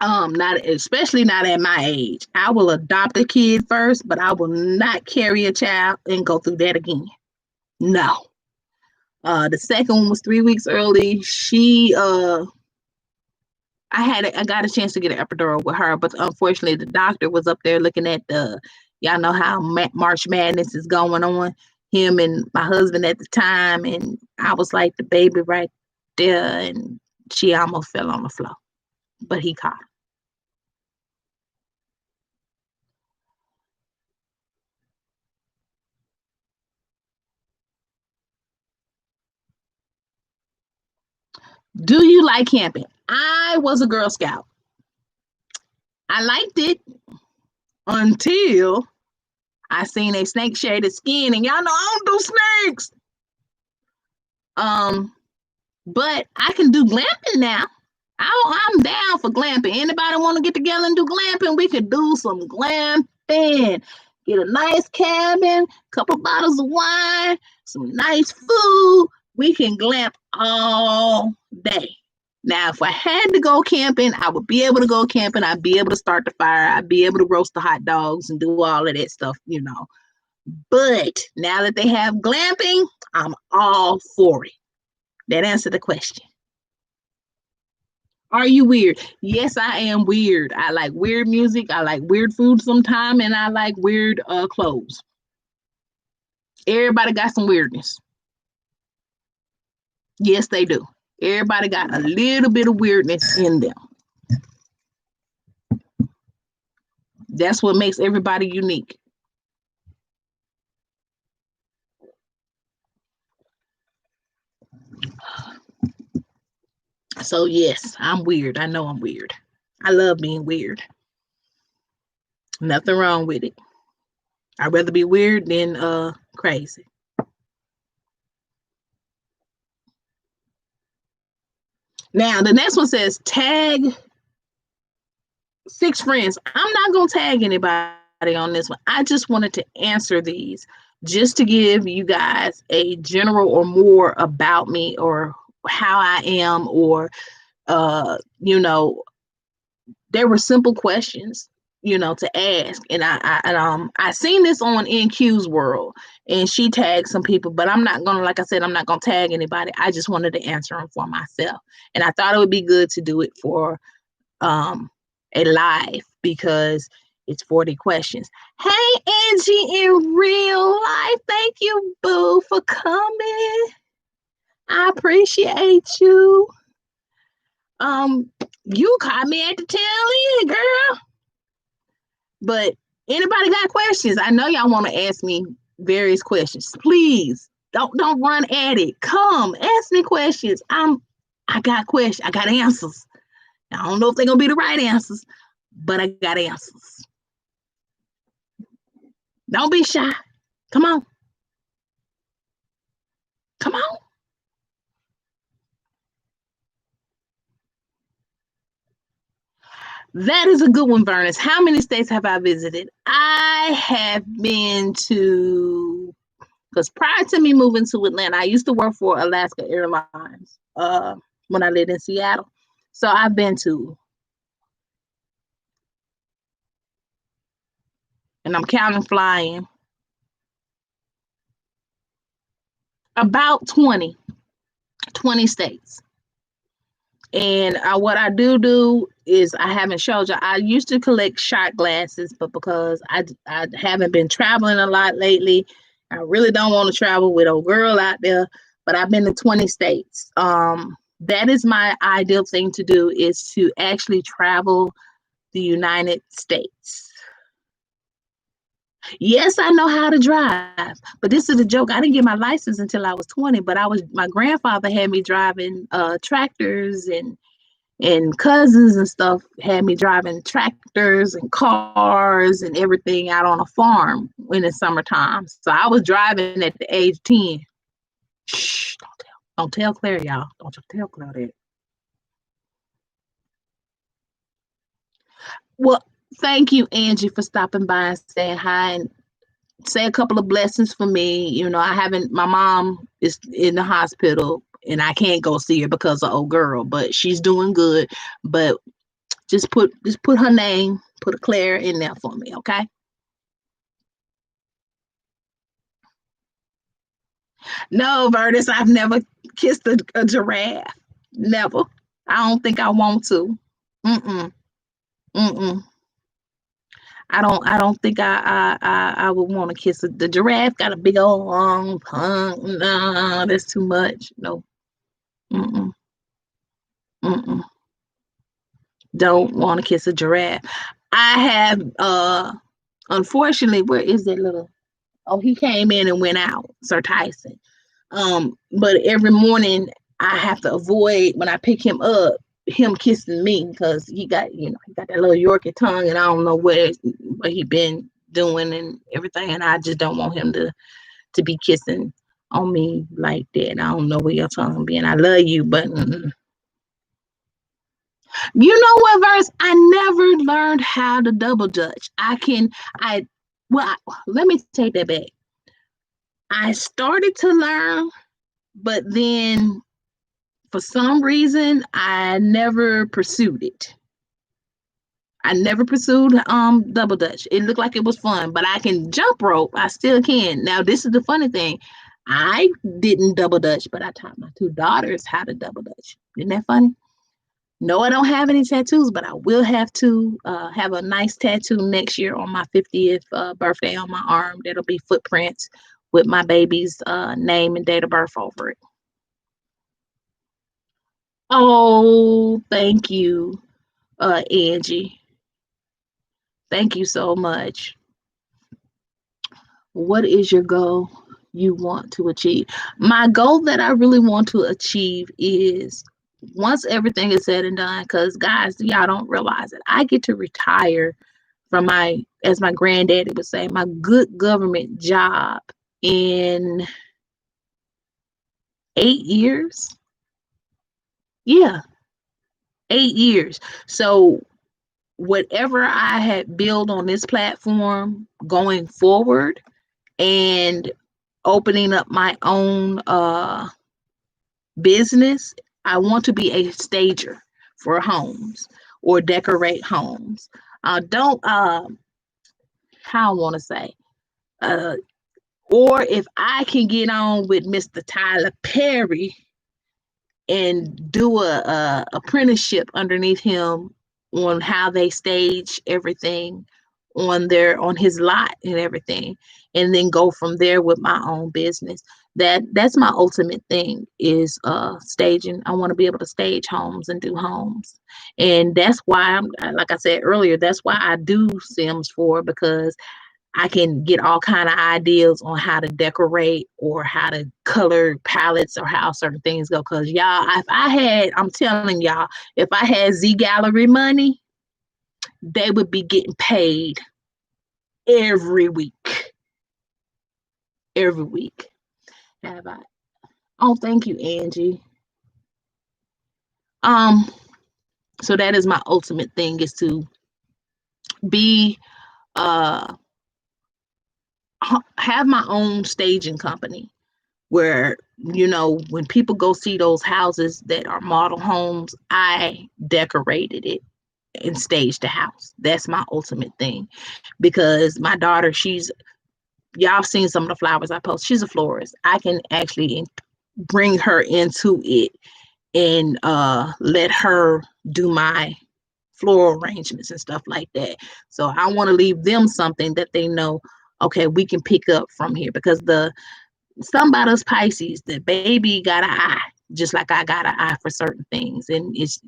Not especially not at my age. I will adopt a kid first, but I will not carry a child and go through that again. No. The second one was 3 weeks early. I got a chance to get an epidural with her, but unfortunately the doctor was up there looking at y'all know how March Madness is going on, him and my husband at the time, and I was like the baby right there, and she almost fell on the floor, but he caught her. Do you like camping? I was a Girl Scout. I liked it until I seen a snake shaded skin, and y'all know I don't do snakes. But I can do glamping now. I'm down for glamping. Anybody want to get together and do glamping? We could do some glamping. Get a nice cabin, couple bottles of wine, some nice food. We can glamp all day. Now, if I had to go camping, I would be able to go camping. I'd be able to start the fire. I'd be able to roast the hot dogs and do all of that stuff. But now that they have glamping, I'm all for it. That answered the question. Are you weird? Yes, I am weird. I like weird music. I like weird food sometime, and I like weird clothes. Everybody got some weirdness. Yes, they do. Everybody got a little bit of weirdness in them. That's what makes everybody unique. So yes, I'm weird. I know I'm weird. I love being weird. Nothing wrong with it. I'd rather be weird than crazy. Now the next one says tag 6 friends. I'm not gonna tag anybody on this one. I just wanted to answer these just to give you guys a general or more about me or how I am, or uh, you know, there were simple questions, to ask. And I seen this on NQ's World, and she tagged some people, but I'm not gonna, like I said, I'm not gonna tag anybody. I just wanted to answer them for myself, and I thought it would be good to do it for a live because it's 40 questions. Hey, Angie, in real life, thank you, boo, for coming. I appreciate you. You caught me at the tail end, girl. But anybody got questions? I know y'all want to ask me various questions. Please don't run at it. Come ask me questions. I got questions. I got answers. I don't know if they're gonna be the right answers, but I got answers. Don't be shy. Come on. Come on. That is a good one, Vernus. How many states have I visited? I have been to, because prior to me moving to Atlanta, I used to work for Alaska Airlines when I lived in Seattle. So I've been to, and I'm counting flying, about 20 states. And what I do is, I haven't showed you. I used to collect shot glasses, but because I haven't been traveling a lot lately, I really don't want to travel with a girl out there. But I've been to 20 states. That is my ideal thing to do, is to actually travel the United States. Yes, I know how to drive, but this is a joke. I didn't get my license until I was 20, but my grandfather had me driving tractors, and cousins and stuff had me driving tractors and cars and everything out on a farm in the summertime. So I was driving at the age 10. Shh, don't tell Claire, y'all. Don't you tell Claire that. Well, thank you, Angie, for stopping by and saying hi, and say a couple of blessings for me. I haven't, my mom is in the hospital and I can't go see her because of old girl, but she's doing good. But just put her name, put a Claire in there for me, okay? No, Vertus, I've never kissed a giraffe. Never. I don't think I want to. Mm-mm. Mm-mm. I don't think I would want to kiss the giraffe. Got a big old long tongue. Nah, that's too much. No. Mm-mm. Mm-mm. Don't want to kiss a giraffe. I have unfortunately, where is that little, oh, he came in and went out, Sir Tyson. But every morning I have to avoid, when I pick him up, him kissing me, because he got that little Yorkie tongue, and I don't know what he been doing and everything, and I just don't want him to be kissing on me like that. I don't know where your tongue been. I love you, but you know what, Verse? I never learned how to double dutch. I well, let me take that back. I started to learn, but then for some reason I never pursued it. I never pursued double dutch. It looked like it was fun, but I can jump rope. I still can. Now this is the funny thing. I didn't double dutch, but I taught my two daughters how to double dutch. Isn't that funny? No, I don't have any tattoos, but I will have to have a nice tattoo next year on my 50th birthday on my arm. That'll be footprints with my baby's name and date of birth over it. Oh, thank you, Angie. Thank you so much. What is your goal you want to achieve? My goal that I really want to achieve is, once everything is said and done, because guys, y'all don't realize it, I get to retire from as my granddaddy would say, my good government job in 8 years. Yeah, 8 years. So whatever I had built on this platform going forward, and opening up my own business, I want to be a stager for homes or decorate homes. Don't How I want to say, uh or if I can get on with Mr. Tyler Perry and do a apprenticeship underneath him on how they stage everything on his lot and everything, and then go from there with my own business. That's my ultimate thing, is staging. I want to be able to stage homes and do homes, and that's why I'm, like I said earlier, that's why I do Sims 4, because I can get all kind of ideas on how to decorate or how to color palettes or how certain things go. Cause y'all, I'm telling y'all, if I had Z Gallery money, they would be getting paid every week. Every week. Have I? Oh, thank you, Angie. Um, So that is my ultimate thing, is to be uh have my own staging company where, when people go see those houses that are model homes, I decorated it and staged the house. That's my ultimate thing, because my daughter, y'all seen some of the flowers I post. She's a florist. I can actually bring her into it and let her do my floral arrangements and stuff like that. So I want to leave them something that they know, okay, we can pick up from here, because somebody's Pisces, the baby got an eye, just like I got an eye for certain things. And it's,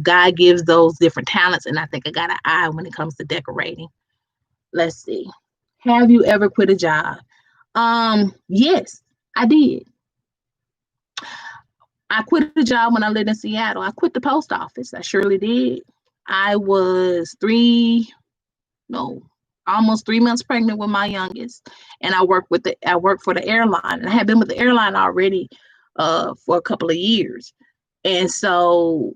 God gives those different talents. And I think I got an eye when it comes to decorating. Let's see. Have you ever quit a job? Yes, I did. I quit a job when I lived in Seattle. I quit the post office. I surely did. I was almost 3 months pregnant with my youngest, and I worked for the airline, and I had been with the airline already for a couple of years, and so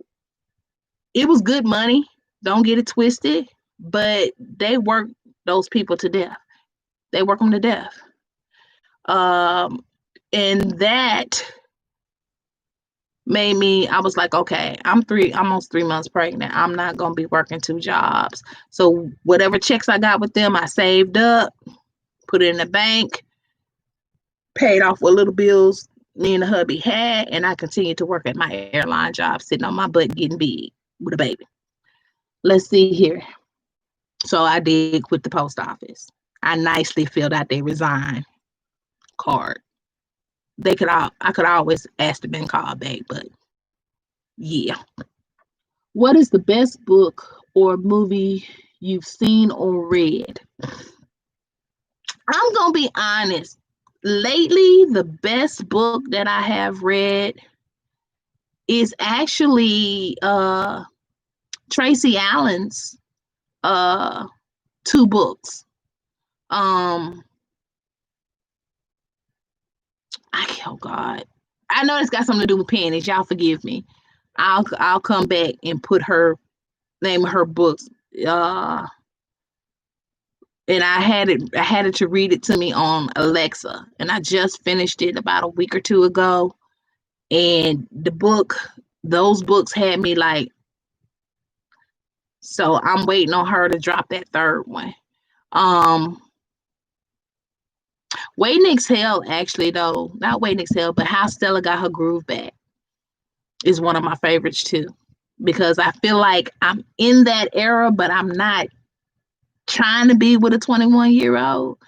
it was good money. Don't get it twisted, but they work those people to death. They work them to death. And that made me, I was like, okay, I'm almost 3 months pregnant. I'm not going to be working 2 jobs. So whatever checks I got with them, I saved up, put it in the bank, paid off what little bills me and the hubby had, and I continued to work at my airline job, sitting on my butt, getting big with a baby. Let's see here. So I did quit the post office. I nicely filled out their resign card. I could always ask to be called back, but yeah. What is the best book or movie you've seen or read? I'm gonna be honest. Lately, the best book that I have read is actually Tracy Allen's 2 books. Oh God, I know it's got something to do with panties. Y'all forgive me. I'll come back and put her name of her books. And I had it to read it to me on Alexa, and I just finished it about a week or 2 ago. And those books had me like, so I'm waiting on her to drop that 3rd one. Waiting to Exhale, actually, though, not Waiting to Exhale, but How Stella Got Her Groove Back is one of my favorites too, because I feel like I'm in that era, but I'm not trying to be with a 21-year-old,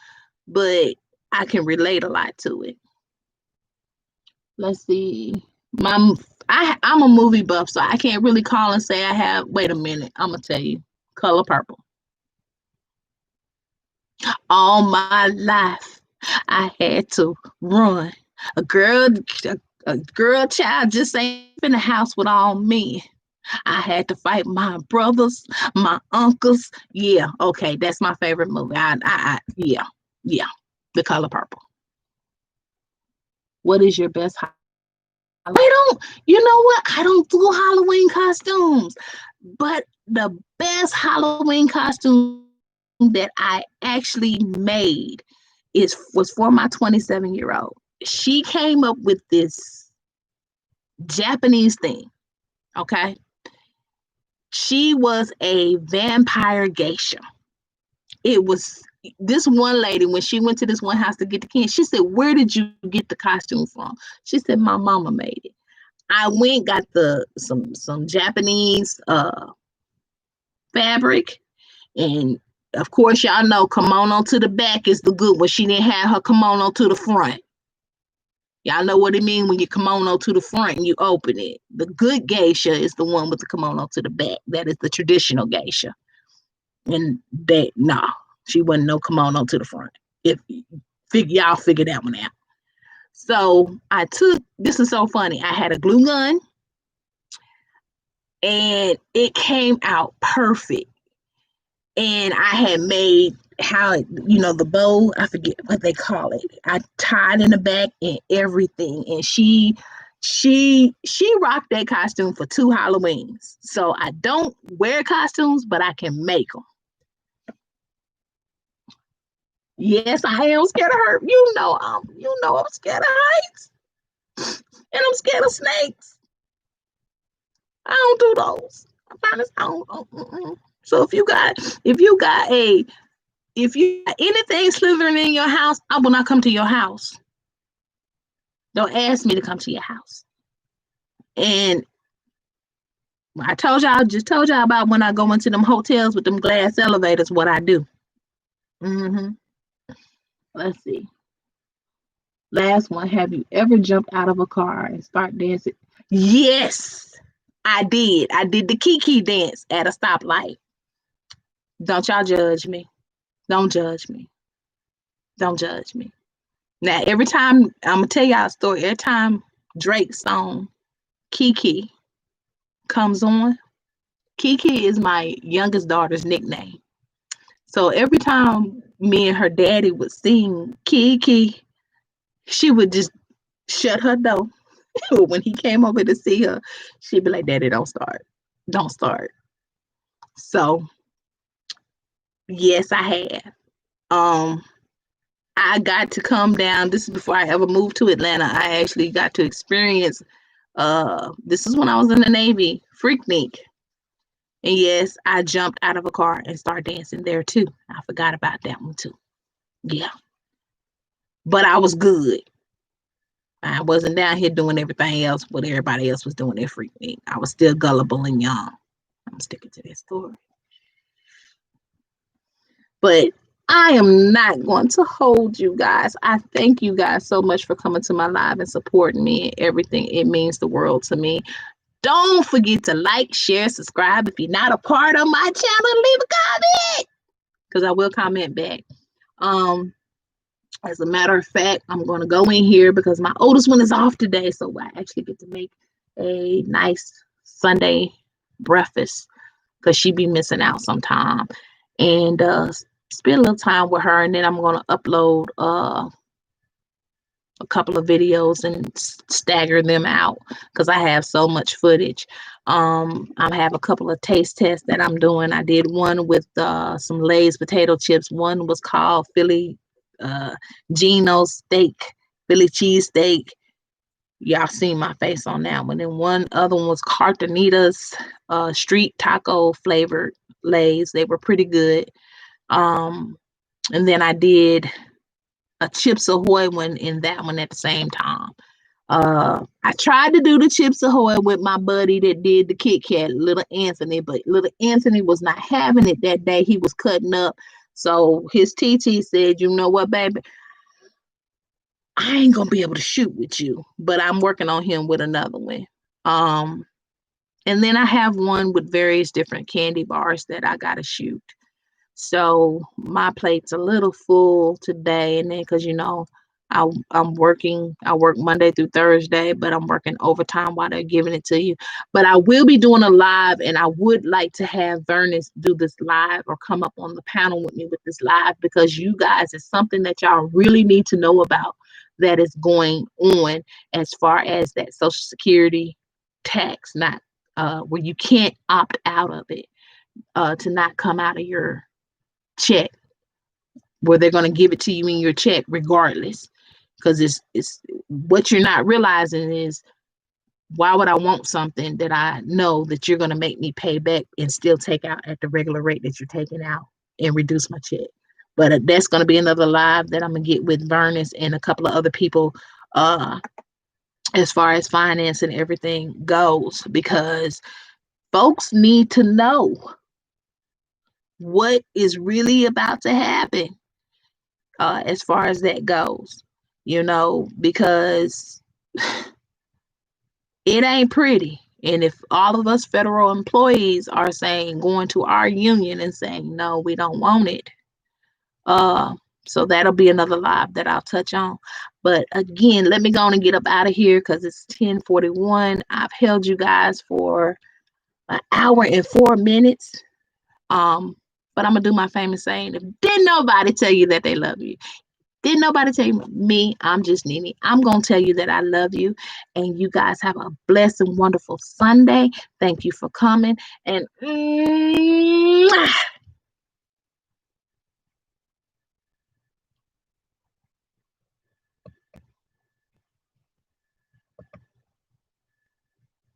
but I can relate a lot to it. Let's see. I'm a movie buff, so I can't really call and say I have. Wait a minute, I'm gonna tell you. Color Purple. All my life, I had to run. A girl child just ain't in the house with all men. I had to fight my brothers, my uncles. Yeah, okay, that's my favorite movie. Yeah, The Color Purple. What is your best? You know what? I don't do Halloween costumes, but the best Halloween costume that I actually made was for my 27-year-old. She came up with this Japanese thing. Okay. She was a vampire geisha. It was this one lady, when she went to this one house to get the candy, she said, "Where did you get the costume from?" She said, "My mama made it." I went, got some Japanese fabric, and of course, y'all know kimono to the back is the good one. She didn't have her kimono to the front. Y'all know what it means when you kimono to the front and you open it. The good geisha is the one with the kimono to the back. That is the traditional geisha. And she wasn't no kimono to the front. Y'all figure that one out. So this is so funny. I had a glue gun and it came out perfect. And I had made the bow, I forget what they call it. I tied in the back and everything. And she She rocked that costume for 2 Halloweens. So I don't wear costumes, but I can make them. Yes, I am scared of her. I'm scared of heights, and I'm scared of snakes. I don't do those. I promise. I don't. So if you got anything slithering in your house, I will not come to your house. Don't ask me to come to your house. And just told y'all about when I go into them hotels with them glass elevators, what I do. Mm-hmm. Let's see. Last one. Have you ever jumped out of a car and start dancing? Yes, I did. I did the Kiki dance at a stoplight. Don't y'all judge me. Don't judge me. Don't judge me. Now, every time, I'm going to tell y'all a story. Every time Drake's song, Kiki, comes on, Kiki is my youngest daughter's nickname. So every time me and her daddy would sing Kiki, she would just shut her door. When he came over to see her, she'd be like, Daddy, don't start. Don't start. So, yes, I have. I got to come down. This is before I ever moved to Atlanta. I actually got to experience this is when I was in the Navy, Freaknik. And yes, I jumped out of a car and started dancing there too. I forgot about that one too. Yeah. But I was good. I wasn't down here doing everything else what everybody else was doing at Freaknik. I was still gullible and young. I'm sticking to that story. But I am not going to hold you guys. I thank you guys so much for coming to my live and supporting me and everything. It means the world to me. Don't forget to like, share, subscribe. If you're not a part of my channel, leave a comment because I will comment back. As a matter of fact, I'm going to go in here because my oldest one is off today, so I actually get to make a nice Sunday breakfast because she be missing out sometime, and spend a little time with her. And then I'm going to upload a couple of videos and stagger them out because I have so much footage. I have a couple of taste tests that I'm doing. I did one with some Lay's potato chips. One was called Philly Gino steak, Philly cheese steak. Y'all seen my face on that one. And one other one was Cartanitas street taco flavored Lay's. They were pretty good. And then I did a Chips Ahoy one in that one at the same time. I tried to do the Chips Ahoy with my buddy that did the Kit Kat, little Anthony, but little Anthony was not having it that day. He was cutting up. So his TT said, you know what, baby, I ain't gonna be able to shoot with you, but I'm working on him with another one. And then I have one with various different candy bars that I gotta shoot. So my plate's a little full today, and then because I'm working. I work Monday through Thursday, but I'm working overtime while they're giving it to you. But I will be doing a live, and I would like to have Vernis do this live or come up on the panel with me with this live because you guys, it's something that y'all really need to know about that is going on as far as that Social Security tax, not where you can't opt out of it to not come out of your check, where they're going to give it to you in your check regardless, because it's what you're not realizing is, why would I want something that I know that you're going to make me pay back and still take out at the regular rate that you're taking out and reduce my check? But that's going to be another live that I'm going to get with Vernis and a couple of other people as far as finance and everything goes, because folks need to know what is really about to happen as far as that goes, because it ain't pretty. And if all of us federal employees are going to our union and saying, no, we don't want it. So that'll be another live that I'll touch on. But again, let me go on and get up out of here because it's 10:41. I've held you guys for an hour and 4 minutes. But I'm gonna do my famous saying: if didn't nobody tell you that they love you, Didn't nobody tell me I'm just Nene. I'm going to tell you that I love you. And you guys have a blessed and wonderful Sunday. Thank you for coming. And